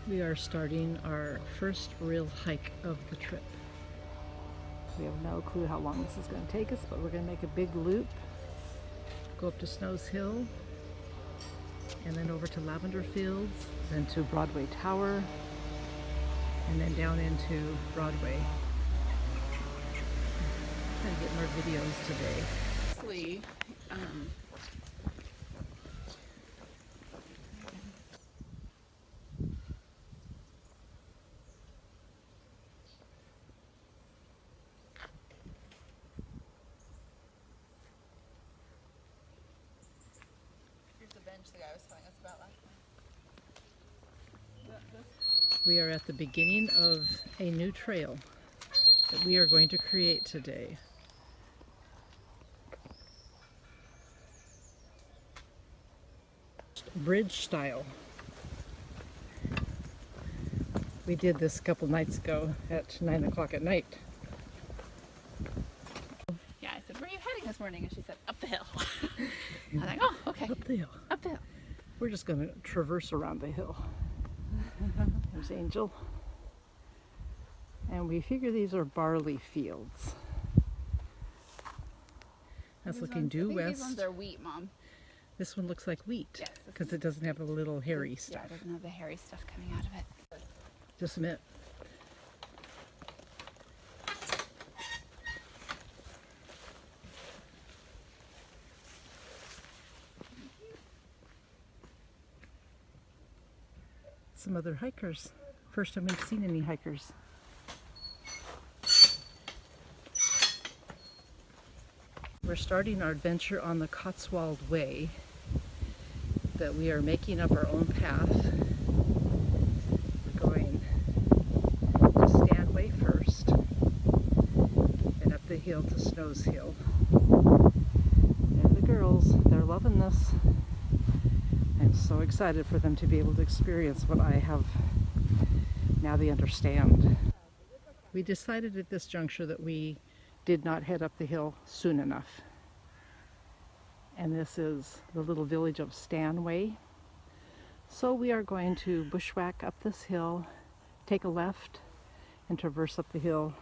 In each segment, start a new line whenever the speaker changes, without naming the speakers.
We are starting our first real hike of the trip. We have no clue how long this is going to take us, but we're going to make a big loop, go up to Snowshill, and then over to Lavender Fields, then to Broadway Tower, and then down into Broadway. I'm trying to get more videos today.
Here's the bench the guy was telling us about last night.
We are at the beginning of a new trail that we are going to create today. Bridge style. We did this a couple nights ago at 9 o'clock at night.
Yeah, I said, where are you heading this morning? And she said, up the hill. I was like, oh, okay.
Up the hill.
Up the hill.
We're just going to traverse around the hill. There's Angel. And we figure these are barley fields. That's looking due west.
These ones are wheat, Mom.
This one looks like wheat
Yes,
because it doesn't have a little hairy stuff.
Yeah, it doesn't have the hairy stuff coming out of it.
Just a minute. Some other hikers. First time we've seen any hikers. We're starting our adventure on the Cotswold Way, but we are making up our own path. We're going to Stanway first, and up the hill to Snowshill. And the girls, they're loving this. I'm so excited for them to be able to experience what I have. Now they understand. We decided at this juncture that we did not head up the hill soon enough. And this is the little village of Stanway. So we are going to bushwhack up this hill, take a left, and traverse up the hill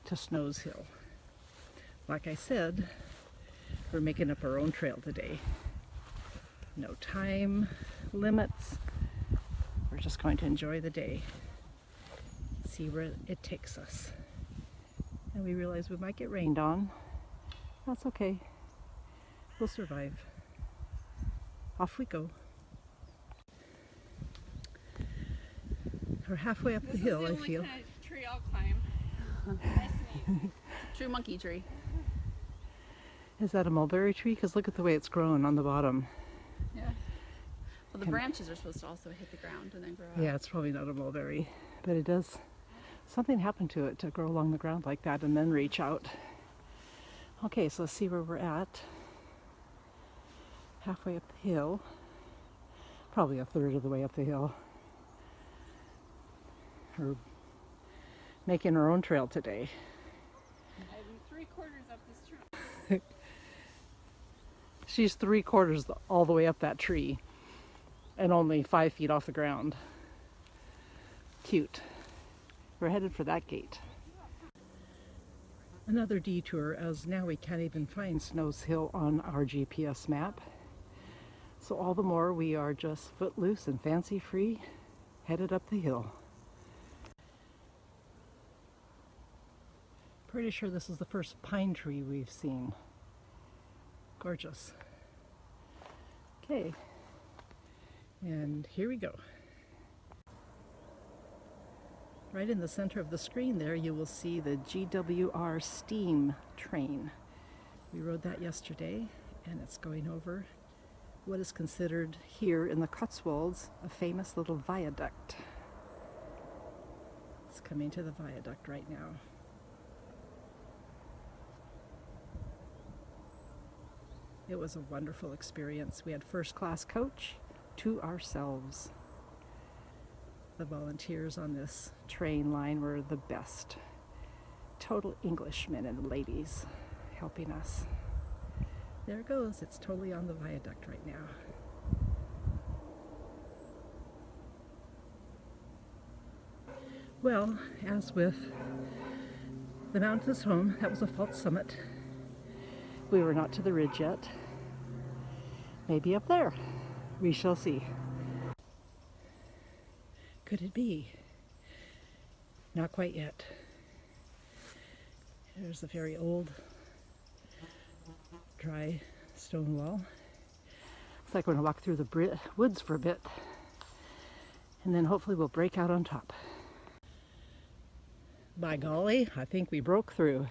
to Snowshill. Like I said, we're making up our own trail today. No time limits. We're just going to enjoy the day, see where it takes us. And we realize we might get rained on. That's okay. We'll survive. Off we go. We're halfway up the hill, I feel.
This is the only kind of tree I'll climb. Nice and easy. True monkey tree.
Is that a mulberry tree? Because look at the way it's grown on the bottom.
Yeah. Well, the branches are supposed to also hit the ground and then grow out.
Yeah, it's probably not a mulberry, but it does. Something happened to it to grow along the ground like that and then reach out. Okay, so let's see where we're at. Halfway up the hill. Probably a third of the way up the hill. We're making our own trail today.
I'm 3/4 up this tree.
She's 3/4 all the way up that tree and only 5 feet off the ground. Cute. We're headed for that gate. Another detour, as now we can't even find Snowshill on our GPS map. So all the more we are just footloose and fancy free, headed up the hill. Pretty sure this is the first pine tree we've seen. Gorgeous. Okay, and here we go. Right in the center of the screen there, you will see the GWR steam train. We rode that yesterday, and it's going over what is considered here in the Cotswolds a famous little viaduct. It's coming to the viaduct right now. It was a wonderful experience. We had first-class coach to ourselves. The volunteers on this train line were the best. Total Englishmen and ladies helping us. There it goes. It's totally on the viaduct right now. Well, as with the mountains home, that was a false summit. We were not to the ridge yet. Maybe up there. We shall see. Could it be? Not quite yet. There's a very old, dry stone wall. Looks like we're going to walk through the woods for a bit, and then hopefully we'll break out on top. By golly, I think we broke through.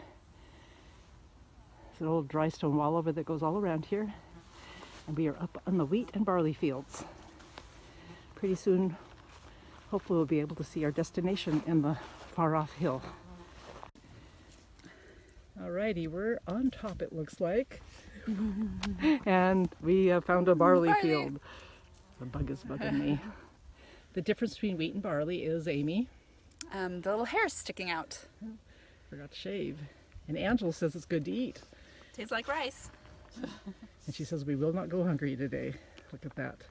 There's an old dry stone wall over that goes all around here, and we are up on the wheat and barley fields. Pretty soon, hopefully we'll be able to see our destination in the far off hill. Alrighty, we're on top, it looks like. And we found a barley field. The bug is bugging me. The difference between wheat and barley is, Amy?
The little hair's sticking out.
Forgot to shave. And Angela says it's good to eat.
Tastes like rice.
And she says we will not go hungry today. Look at that.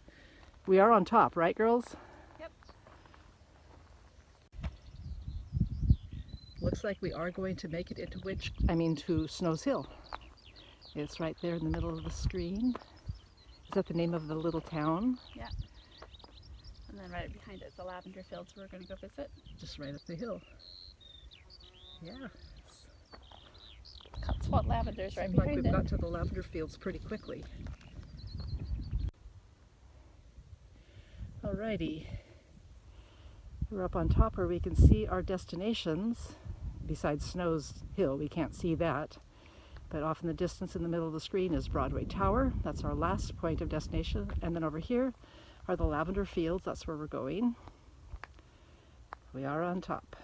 We are on top, right, girls?
Yep.
Looks like we are going to make it to Snowshill. It's right there in the middle of the screen. Is that the name of the little town?
Yeah. And then right behind it is the lavender fields we're going to go visit.
Just right up the hill. Yeah.
Cotswold Lavender's right
Seems like
behind
we've
it.
got to the lavender fields pretty quickly. Alrighty. We're up on top where we can see our destinations. Besides Snowshill, we can't see that. But off in the distance in the middle of the screen is Broadway Tower. That's our last point of destination. And then over here are the lavender fields. That's where we're going. We are on top.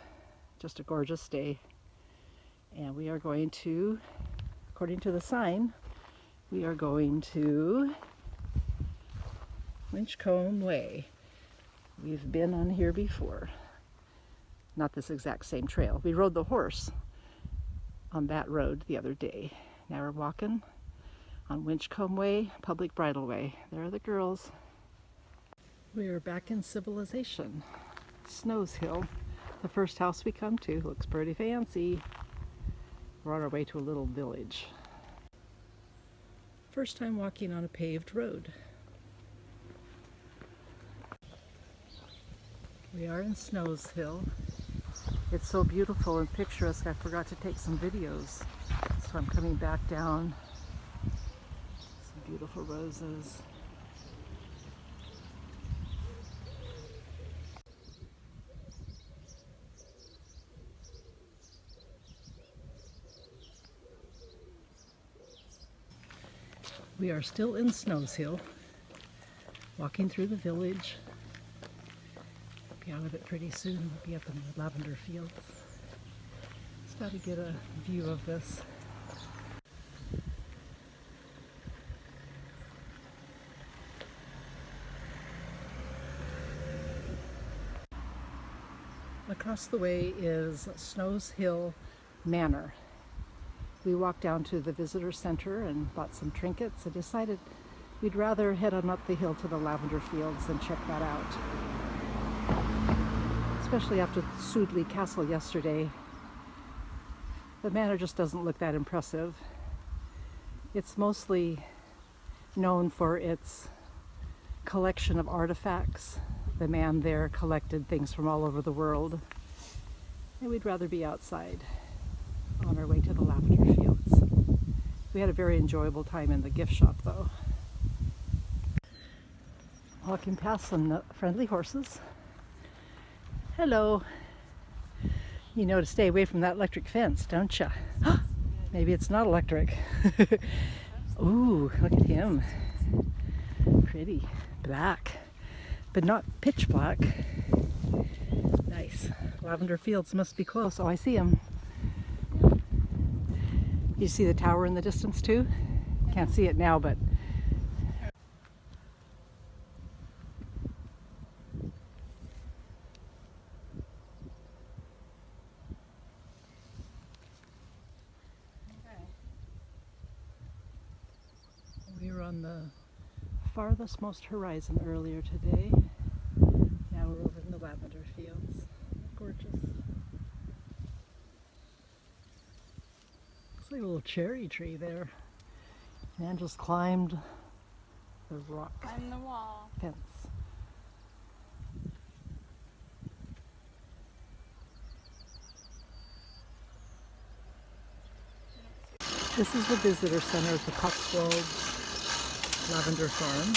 Just a gorgeous day. And we are going to, according to the sign, we are going to Winchcombe Way. We've been on here before. Not this exact same trail. We rode the horse on that road the other day. Now we're walking on Winchcombe Way, Public Bridleway. There are the girls. We are back in civilization. Snowshill, the first house we come to. Looks pretty fancy. We're on our way to a little village. First time walking on a paved road. We are in Snowshill. It's so beautiful and picturesque, I forgot to take some videos. So I'm coming back down. Some beautiful roses. We are still in Snowshill, walking through the village. Be out of it pretty soon. We'll be up in the lavender fields. Just got to get a view of this. Across the way is Snowshill Manor. We walked down to the visitor center and bought some trinkets and decided we'd rather head on up the hill to the lavender fields and check that out. Especially after Sudley Castle yesterday. The manor just doesn't look that impressive. It's mostly known for its collection of artifacts. The man there collected things from all over the world. And we'd rather be outside on our way to the lavender fields. We had a very enjoyable time in the gift shop though. Walking past some friendly horses. Hello. You know to stay away from that electric fence, don't you? Maybe it's not electric. Ooh, look at him. Pretty. Black, but not pitch black. Nice. Lavender fields must be close. Oh, I see him. You see the tower in the distance too? Can't see it now, but we were on the farthest most horizon earlier today. Now we're over in the lavender fields. Gorgeous. cherry tree there. And Angela's climbed the rock
I'm the wall.
fence. This is the visitor center at the Cotswold Lavender Farm.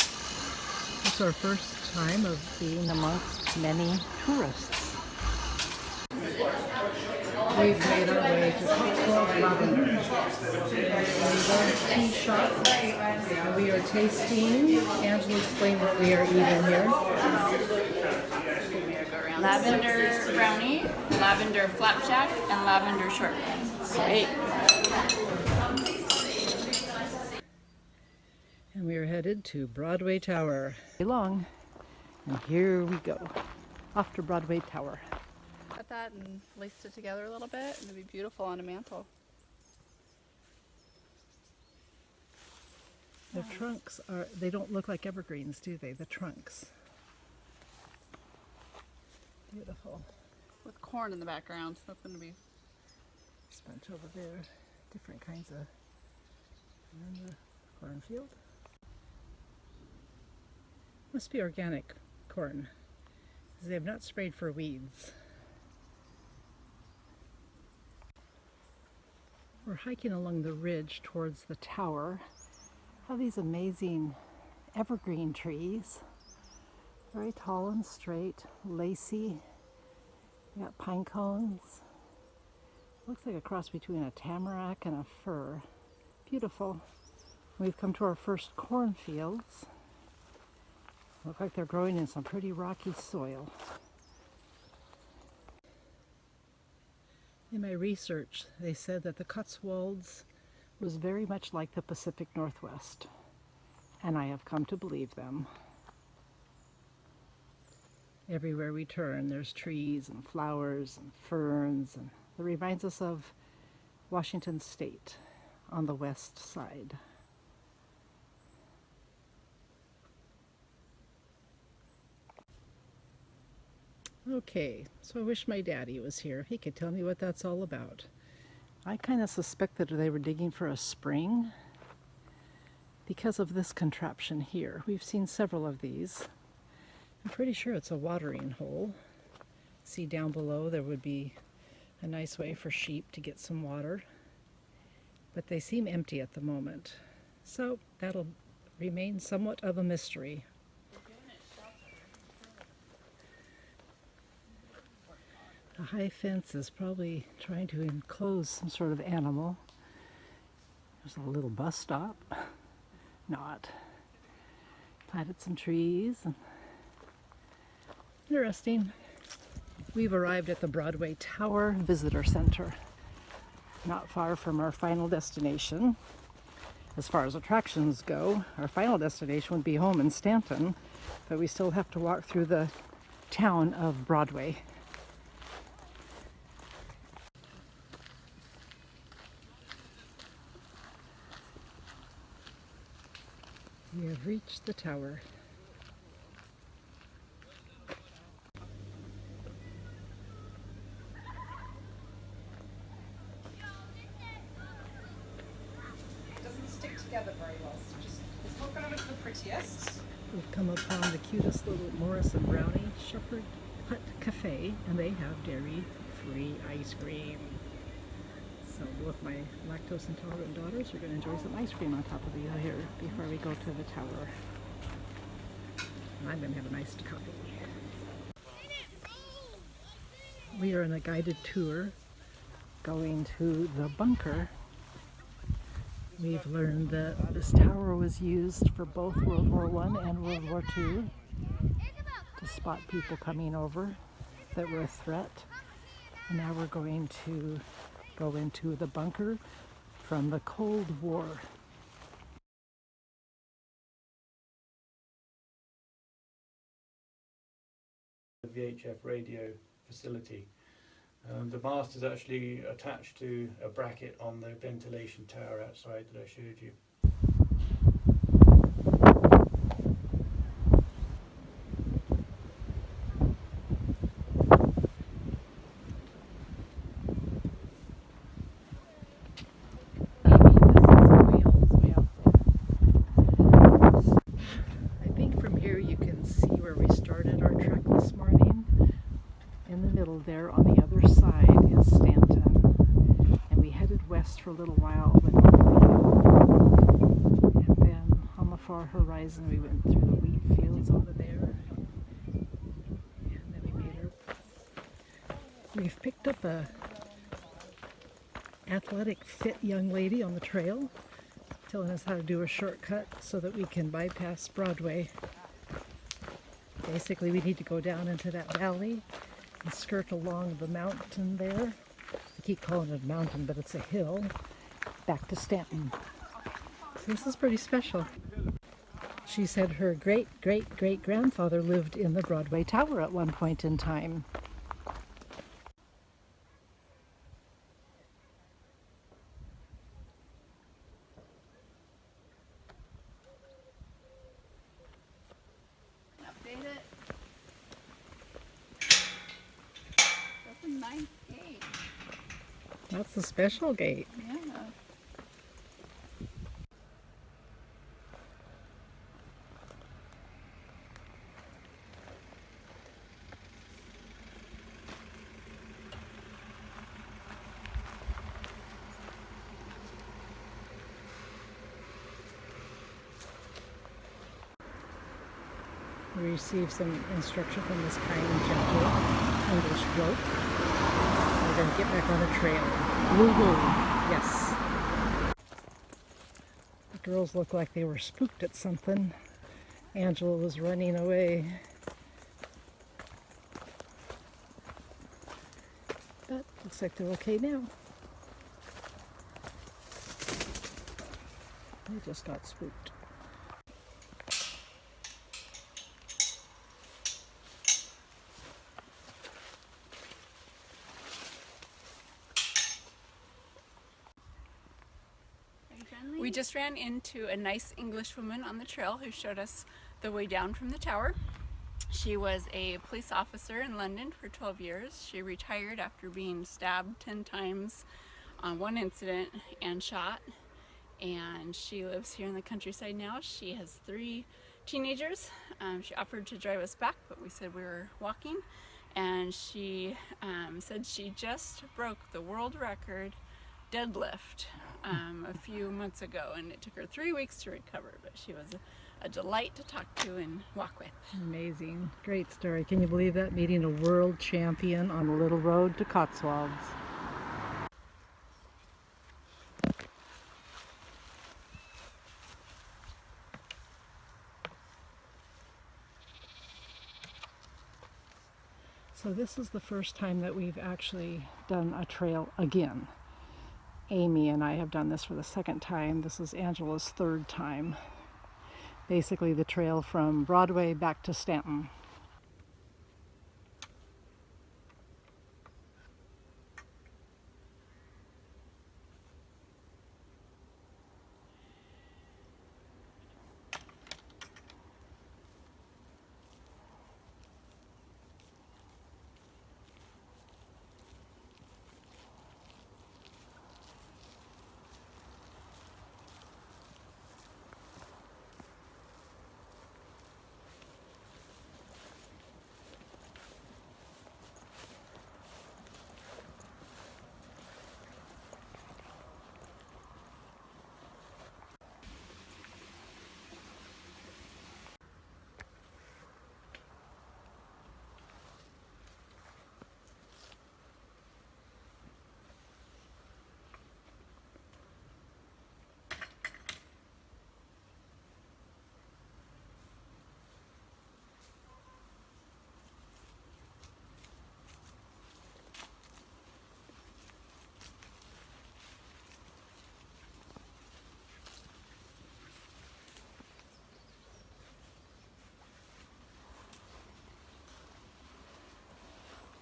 It's our first time of being amongst many tourists. We've made our way to Cotswold Lavender. We're going to tea shop and we are tasting. Angela, explain what we are eating here.
Lavender brownie, lavender flapjack, and lavender shortbread.
Great. And we are headed to Broadway Tower. Long, and here we go. Off to Broadway Tower.
Cut that and laced it together a little bit, and it'd be beautiful on a mantle.
The trunks are, they don't look like evergreens, do they? The trunks. Beautiful.
With corn in the background, so that's going to be...
This bunch over there. Different kinds of... And the cornfield. Must be organic corn, because they have not sprayed for weeds. We're hiking along the ridge towards the tower. Have these amazing evergreen trees. Very tall and straight, lacy. We got pine cones. Looks like a cross between a tamarack and a fir. Beautiful. We've come to our first cornfields. Look like they're growing in some pretty rocky soil. In my research, they said that the Cotswolds was very much like the Pacific Northwest, and I have come to believe them. Everywhere we turn, there's trees and flowers and ferns, and it reminds us of Washington State on the west side. Okay, so I wish my daddy was here. He could tell me what that's all about. I kind of suspect that they were digging for a spring because of this contraption here. We've seen several of these. I'm pretty sure it's a watering hole. See down below there would be a nice way for sheep to get some water, but they seem empty at the moment. So that'll remain somewhat of a mystery. The high fence is probably trying to enclose some sort of animal. There's a little bus stop. Not. Planted some trees. And interesting. We've arrived at the Broadway Tower Visitor Center. Not far from our final destination. As far as attractions go, our final destination would be home in Stanton, but we still have to walk through the town of Broadway. We have reached the tower.
It doesn't stick together very well, so just look at it the prettiest.
We've come upon the cutest little Morrison Brownie Shepherd Hut Cafe, and they have dairy-free ice cream. So both my lactose intolerant daughters are going to enjoy some ice cream on top of the hill here before we go to the tower. And I'm going to have a nice coffee. We are on a guided tour going to the bunker. We've learned that this tower was used for both World War I and World War II to spot people coming over that were a threat. And now we're going to go into the bunker from the Cold War.
The VHF radio facility. The mast is actually attached to a bracket on the ventilation tower outside that I showed you.
So there on the other side is Stanton, and we headed west for a little while, went over the hill, and then on the far horizon we went through the wheat fields over there, and then we made we've picked up a athletic, fit young lady on the trail, telling us how to do a shortcut so that we can bypass Broadway. Basically, we need to go down into that valley and skirt along the mountain there. I keep calling it a mountain, but it's a hill, back to Stanton. So this is pretty special. She said her great-great-great-grandfather lived in the Broadway Tower at one point in time.
Update it. That's a nice gate.
That's a special gate.
Yeah.
We received some instruction from this kind, gentle English bloke. We're going to get back on the trail. Woo-woo. Yes. The girls looked like they were spooked at something. Angela was running away. But looks like they're okay now. They just got spooked.
We just ran into a nice English woman on the trail who showed us the way down from the tower. She was a police officer in London for 12 years. She retired after being stabbed 10 times on one incident and shot. And she lives here in the countryside now. She has 3 teenagers. She offered to drive us back, but we said we were walking. And she said she just broke the world record deadlift a few months ago, and it took her 3 weeks to recover, but she was a delight to talk to and walk with.
Amazing. Great story. Can you believe that? Meeting a world champion on a little road to Cotswolds. So this is the first time that we've actually done a trail again. Amy and I have done this for the second time. This is Angela's 3rd time. Basically the trail from Broadway back to Stanton.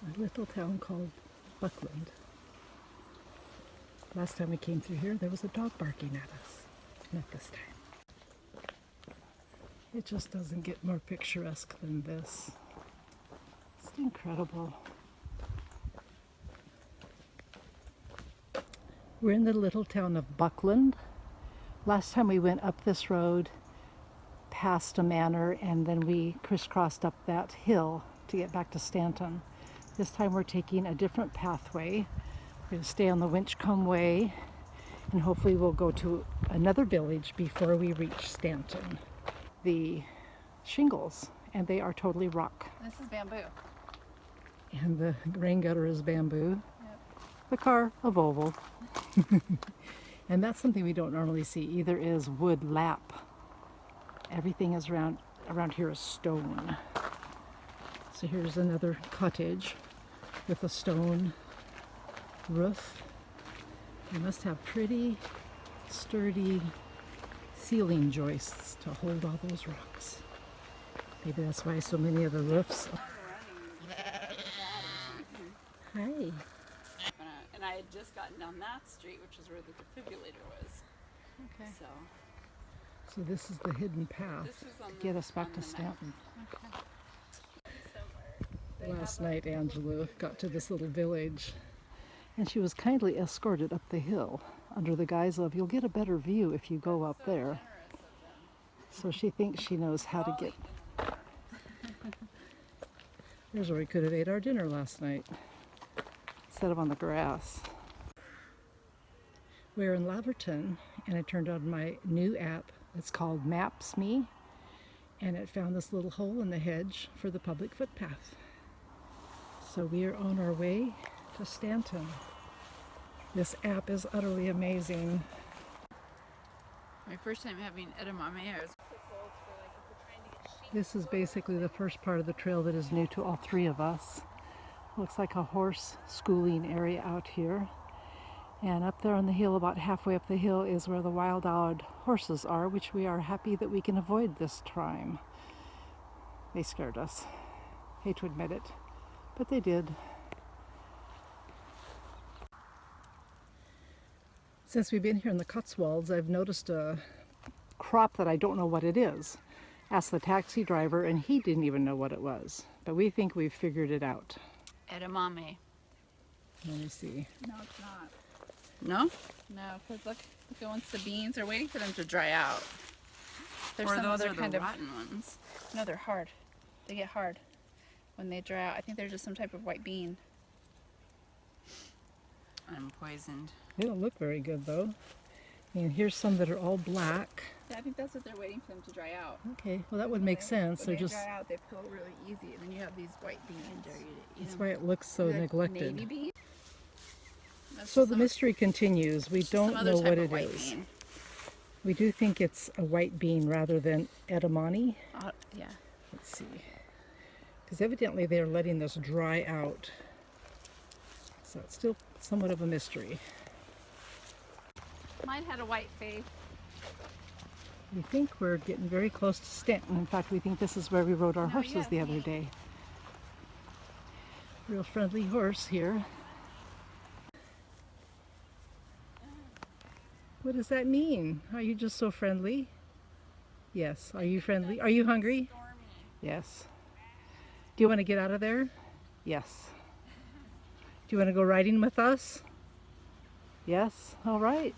A little town called Buckland. Last time we came through here, there was a dog barking at us. Not this time. It just doesn't get more picturesque than this. It's incredible. We're in the little town of Buckland. Last time we went up this road, past a manor, and then we crisscrossed up that hill to get back to Stanton. This time we're taking a different pathway. We're going to stay on the Winchcombe Way, and hopefully we'll go to another village before we reach Stanton. The shingles, and they are totally rock.
This is bamboo.
And the rain gutter is bamboo.
Yep.
The car, a Volvo. And that's something we don't normally see. Either is wood lap. Everything is around here is stone. So here's another cottage with a stone roof. They must have pretty sturdy ceiling joists to hold all those rocks. Maybe that's why so many of the roofs. Hi.
And I had just gotten down that street, which is where the defibrillator was.
Okay.
So
this is the hidden path
this is on
to get us back to Stanton. Last night Angela got to this little village and she was kindly escorted up the hill under the guise of, you'll get a better view if you go up there. So she thinks she knows how to get. There's where we could have ate our dinner last night instead of on the grass. We're in Laverton and I turned on my new app. It's called Maps Me, and it found this little hole in the hedge for the public footpath. So we are on our way to Stanton. This app is utterly amazing.
my first time having edamame, I was
This is basically the first part of the trail that is new to all three of us. Looks like a horse schooling area out here. And up there on the hill, about halfway up the hill, is where the wild-eyed horses are, which we are happy that we can avoid this time. They scared us. Hate to admit it, but they did. Since we've been here in the Cotswolds, I've noticed a crop that I don't know what it is. Asked the taxi driver, and he didn't even know what it was. But we think we've figured it out.
edamame.
Let me see.
No, it's not. No? No, because look once the beans are waiting for them to dry out. There's some other kind of rotten ones. No, they're hard. They get hard when they dry out. I think they're just some type of white bean. I'm poisoned.
They don't look very good though. And here's some that are all black.
Yeah, I think that's what they're waiting for them to dry out.
Okay, well that would make sense.
When
They're
they
just.
dry out, they peel really easy, and then you have these white beans.
That's why it looks so
Like
neglected.
navy bean? That's
So
just
the
some-
mystery continues. We
just some
don't
other
know
type
what
of
it
white
is.
bean.
We do think it's a white bean rather than edamame.
Yeah.
Let's see. Because evidently they're letting this dry out. So it's still somewhat of a mystery.
Mine had a white face.
We think we're getting very close to Stanton. In fact, we think this is where we rode our
No,
horses
yes,
the other
yes.
day. Real friendly horse here. What does that mean? Are you just so friendly? Yes. Are you friendly? Are you hungry? Yes. Do you want to get out of there? Yes. Do you want to go riding with us? Yes. All right.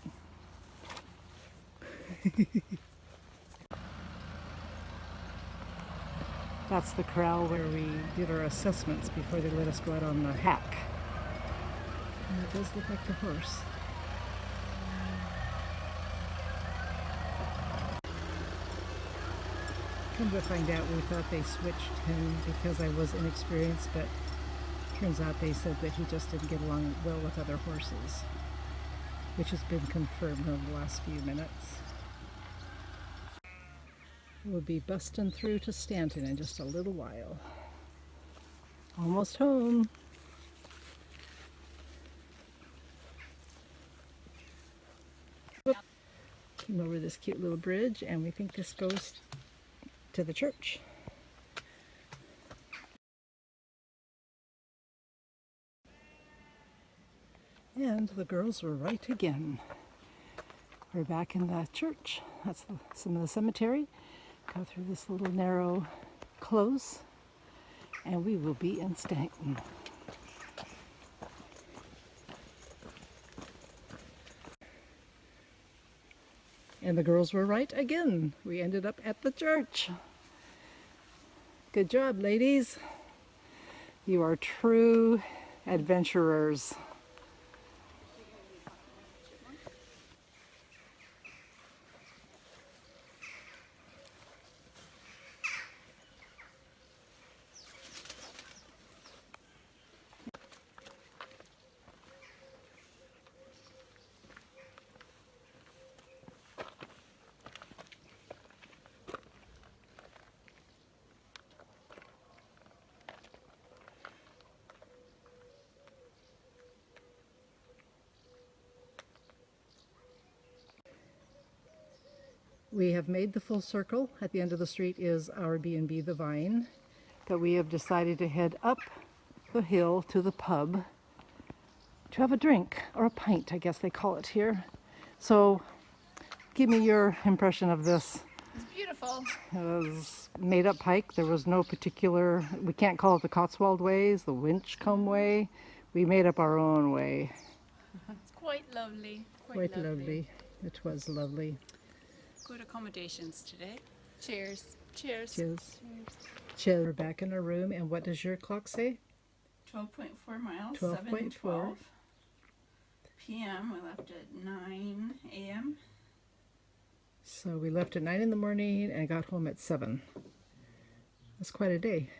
That's the corral where we did our assessments before they let us go out on the hack. And it does look like the horse. Come to find out, we thought they switched him because I was inexperienced, but turns out they said that he just didn't get along well with other horses, which has been confirmed in the last few minutes. We'll be busting through to Stanton in just a little while. Almost home. Came over this cute little bridge, and we think this goes to the church. And the girls were right again. We're back in the church. That's some of the cemetery. Go through this little narrow close, and we will be in Stanton. And the girls were right again. We ended up at the church. Good job, ladies. You are true adventurers. We have made the full circle. At the end of the street is our B&B The Vine, but we have decided to head up the hill to the pub to have a drink, or a pint, I guess they call it here. So give me your impression of this.
It's beautiful.
It was made up hike. There was no particular, we can't call it the Cotswold ways, the Winchcombe way. We made up our own way.
It's quite lovely.
Quite lovely. It was lovely.
Good accommodations today. Cheers. Cheers.
Cheers. Cheers. We're back in our room, and what does your clock say?
12.4 miles.
12.4.
7:12 p.m. We left at 9 a.m.
So we left at 9 in the morning and got home at 7. That's quite a day.